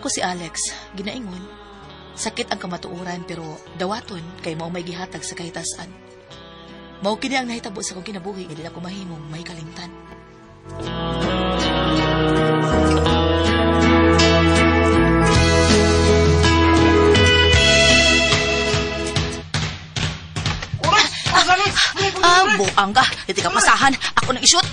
Ako si Alex, ginaingon. Sakit ang kamatuoran pero dawaton kay mao may gihatag sa kahitasan. Mao kini ang nahitabo sa kong kinabuhi nga dili ako mahimong may kalimtan. Buang ka. Hindi ka pasahan. Ako nang ishoot.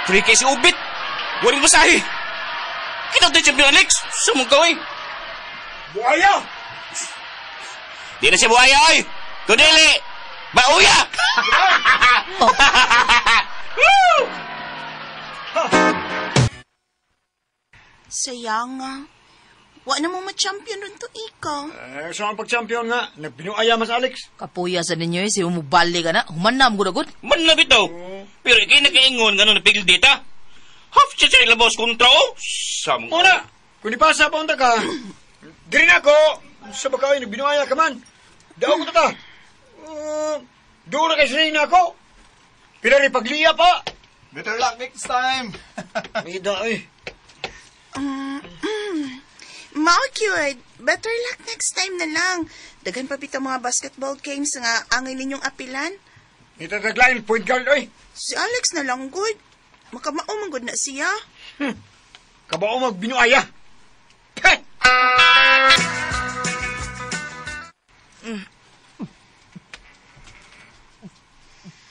Free kay si Ubit. Waring masahe. Kita tayo champion Alex. Sumong kawin. Buaya! Di na siya buhaya, oy. Kudili. Bauya! Sayang nga. Wa na mo ma-champion ron to ikaw. Saan pag-champion nga? Nagpinuaya mas Alex. Kapuya sa ninyo si umubali ka na. Humanam gud-agud. Manlabit daw. Pero ikay nakaingon nga nung napigil dita. Half siya sa ilabos kontra o. Samong. Una, kung di pasa pa unta ka, diri na ako. Sa bagay, nagbinuaya ka man. Daw ko ta. Doon na kay Serena ako. Pila rin pagliya pa. Better luck next time. Mida eh. Mao cute. Better luck next time na lang. Dagan pa bitaw mga basketball games nga angay ninyong apilan. Itataglain point guard oy. Si Alex na lang good. Makamao man good na siya. Kabao magbinuaya. Heh!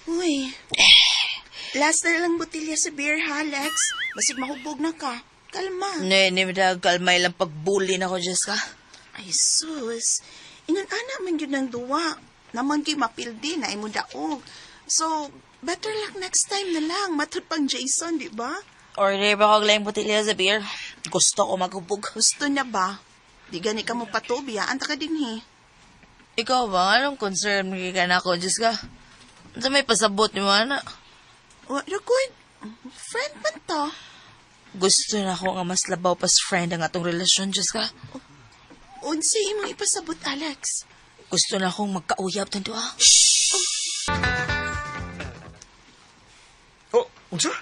Uy. Last na lang botilya sa beer ha, Alex. Basig mahubog na ka. Kalma. Nene, kalmay lang pagbuli na ko, Jessica. Ay, sus. Ingon ana man yun ng duwa. Naman kay mapildi na imo daog. So, better luck next time na lang. Matod pang Jason, di ba? Order ba kong laing botilya sa beer? Gusto ko maghubog. Gusto na ba? Di gani ka mo patubi, anta ka din he. Ikaw ba? Anong concern mo kaya na ako, Jessica? Sa may pasabot ni Mana? What good? Friend man to. Gusto na ako nga mas labaw pas friend ang atong relasyon, Jessica. Unsa imong ipasabot, Alex? Gusto na akong magkauyab tanto ah. Oh, unsa?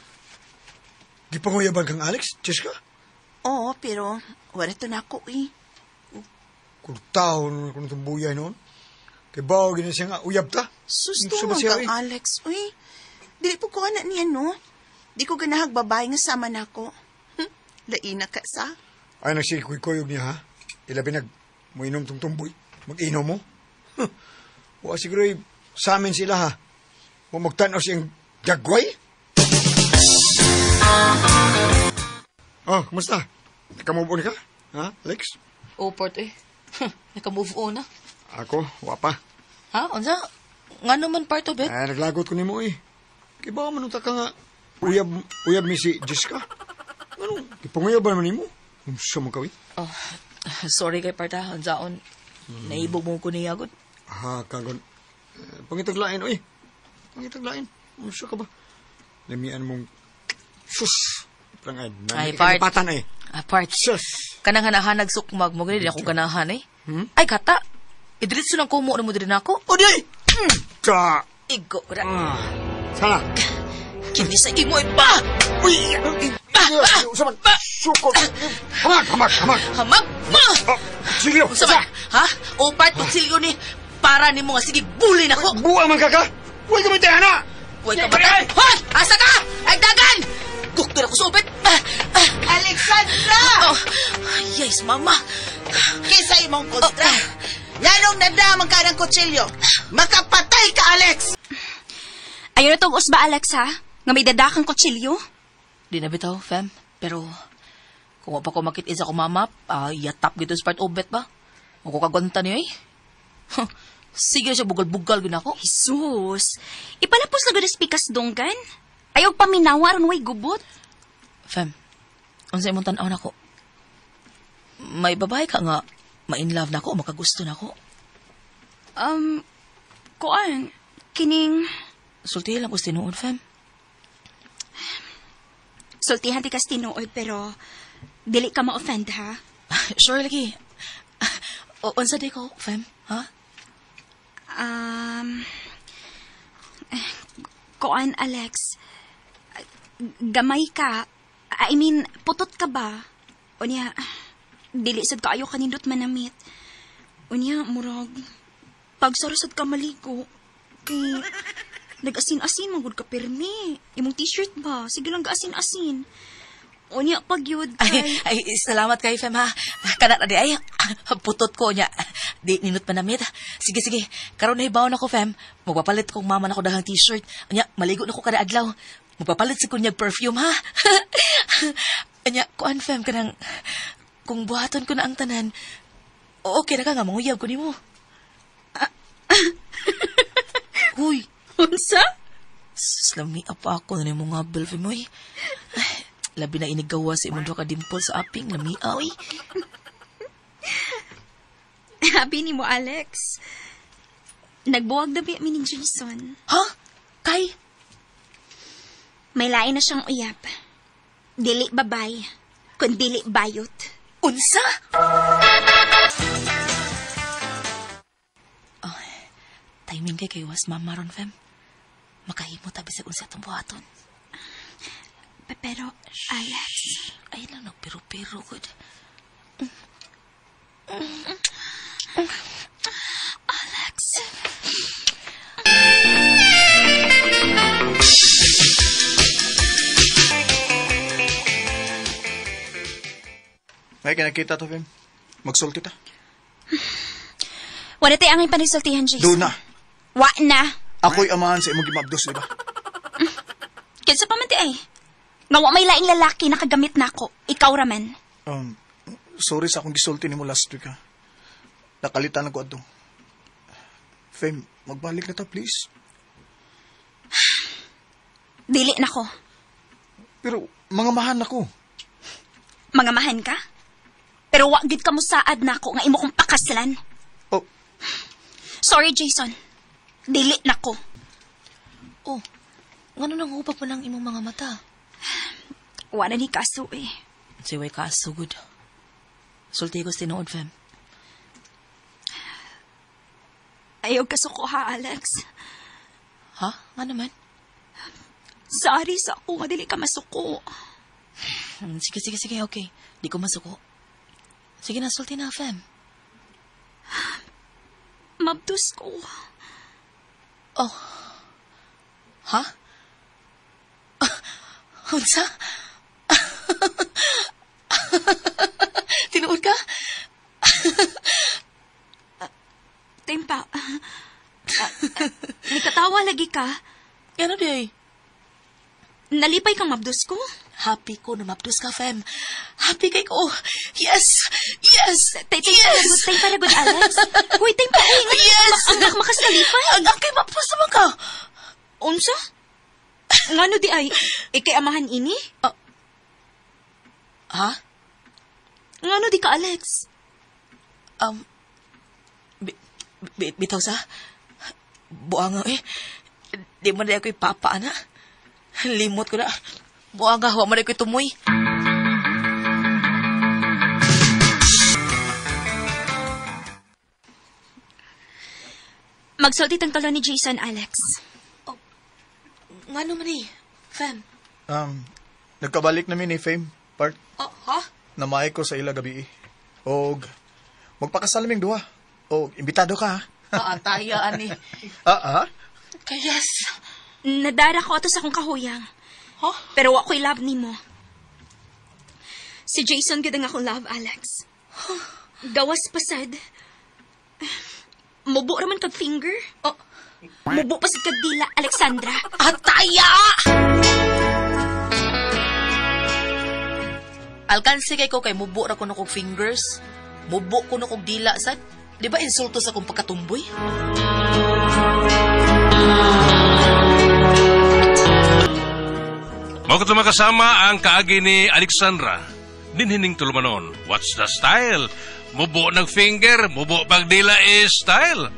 Di pa nguyaban kang Alex, Jessica? Oo, pero wala to na ako eh. Kurtaon kung itong buya noon. Kaya bawa gina siya nga uyab ta. Susto Unsa mo ba siya, kang Alex. Uy, dili po ko na niya, no? Di ko ganahag babae nga sama na ako. Laina ka sa? Ay, nagsikuy-kuyog niya, ha? Ilabi mo inom tong tumboy. Mag-inom mo. Wa siguro sa amin sila, ha? Wa magtanaw siyang gagway. Oh, kumusta? Nakamove on ka? Ha, Alex? Oo, Port eh. Naka-move on na. Ako, wa pa. Ha? Unsa? Nga naman part of it? Ay, naglagot ko ni mo, eh. Kaya baka manunta ka nga, uyab mi si Jessica. Ano, ipanguya ba naman ni mo? Sa mga kawin? Oh, sorry kay Parta. Unsaon, naibog mo ko niya agad. Ah, kagon. Pangitaglain, oy. Pangitaglain. Sa ka ba? Lamian mong, sus. Ay, Part. Patan, eh. Part. Sus. Kanang hanahanag sukmag mo, ganyan ako ganahan eh. Ay, kata. Idritso ng kumo na mo din ako. O, di! Ka! Igo, ra. Sana? Kini sa imo iba! Uy! Saman! Sukot! Hamag! Hamag mo! Silyo! Sama, ha? O part tutsilyo ni para ni mo nga sige bully na ko. Buwa man kaka! Huwag ka may tehana! Huwag ka matay! Hoy! Asa ka? Ay dagan! Guktor ako subit! Alexandra! Oh, yes, mama. Kisa imong kontra. Yanong nadamang ka ng kutsilyo. Makapatay ka, Alex! Ayaw na tugos ba, Alex, ha? Nga may dadakang kutsilyo? Di na bitaw, fam. Pero, kung pa ko makit-isa ko mama, yatap gito sa part obet ba? O ko kagwanta niyo eh. Sige siya bugal-bugal gina ako. Jesus! Ipalapos na ganas pikas donggan? Ayaw paminawa ron way gubot? Fam, ang sa'yo mong tanaw na ko. May babae ka nga, ma-in-love na ako o makagusto na ako. Kuan? Kining... Sulti lang ko tinuod, fam. Sultihan ti kas tinuod, pero... Dili ka ma-offend, ha? Sure, lagi. Unsa di ko, fam? Ha? Koan, Alex. Gamay ka. I mean, putot ka ba? O niya, dili sad kaayo kanindot manamit. O niya, murag, pagsarasad ka maligo. Kay, nag-asin-asin, magod ka pirmi. Imong t-shirt ba? Sige lang ga-asin-asin. O niya, pagyod kay... Ay, salamat kay Fem, ha. Kana na di, ay, putot ko niya. Di, ninot pa namit. Sige, karon na hibaw na ko, Fem. Magpapalit kong mama na ko dahang t-shirt. Anya, maligo na ko kada adlaw. Magpapalit sa kunyag perfume, ha? Anya, kuan, Fem, kanang... Kung buhaton ko na ang tanan, okay na ka nga, manguyab ko ni mo. Huy. Unsa? Slami apa ako na ni mga belfi mo, eh. Labi na inigawa sa imong ka dimple sa aping, lamiaw, eh. Habi ni mo, Alex. Nagbuwag na biya mi ni Jason. Ha? Kay? May lain na siyang uyab. Dili babay, kun dili bayot. Unsa? Oh, timing kay was mama ron, Fem. Makahimo tabi sa unsa itong buhaton. Pero, Alex... Ay lang, nagpiro-piro, good. Alex... May kinakita to, Fem. Magsulti ta. Wala tayo angin panisultihan, Jason. Doon na. Wa na. Ako'y amahan sa imong gimabdos, di ba? Kinsa pa man ti ay. Nga wa may laing lalaki na kagamit na ako. Ikaw raman. Sorry sa akong gisulti ni mo last week, ha. Nakalitan ako ato. Fem, magbalik na ta, please. Dili na ko. Pero, mga mahan ako. Mga mahan ka? Pero wa gid ka mo saad na ako nga imo kong pakaslan. Oh, Sorry, Jason. Dili na ko. Oh, ngano nang hupag mo ng imong mga mata? Wala ni kaso eh. Siway ka, so good. Sulti ko tinuod, Fem. Ayaw kasuko ha, Alex. Ha? Nga naman? Sorry sa ako nga dili ka masuko. Sige, okay. Di ko masuko. Sige na, sulti na, Fem. Mabdus ko. Oh. Ha? Unsa? Tinuod ka? Tempa. Nikatawa lagi ka. Ano di? Nalipay kang mabdus ko. Happy ko na mapdos ka, Fem. Happy kay ko. Yes! Tempa na good, Alex. Huy, tempa ay. Yes! Ang makasalipay. Ang kay mapdos naman ka. Unsa? Ngano di ay? Ikay amahan ini? Ha? Ngano di ka, Alex? Bitaw sa? Buanga eh. Di mo na ako'y papa, ana. Limot ko na. Buanga, huwag mo na ako'y tumoy. Magsulti tang talo ni Jason, Alex. Nga naman eh, Fem. Nagkabalik namin ni Fame, part. Ha? Namay ko sa ila gabi. Og, magpakasal naming duha. Og, imbitado ka, ha? Tayaan eh. Kayas. Nadara ko ato sa akong kahuyang. Huh? Pero ako'y love ni mo. Si Jason gud ang akong love, Alex. Gawas pasad. Mubo raman kag finger. Mubo pasad kag dila, Alexandra. Ataya! Alkansi kay ko kay mubo ra ko na kog fingers. Mubo ko na kog dila, sad. Di ba insulto sa kong pagkatumboy? Mga kasama ang kaagi ni Alexandra. Dinhining tulumanon. What's the style? Mubo ng finger, mubo pagdila is style.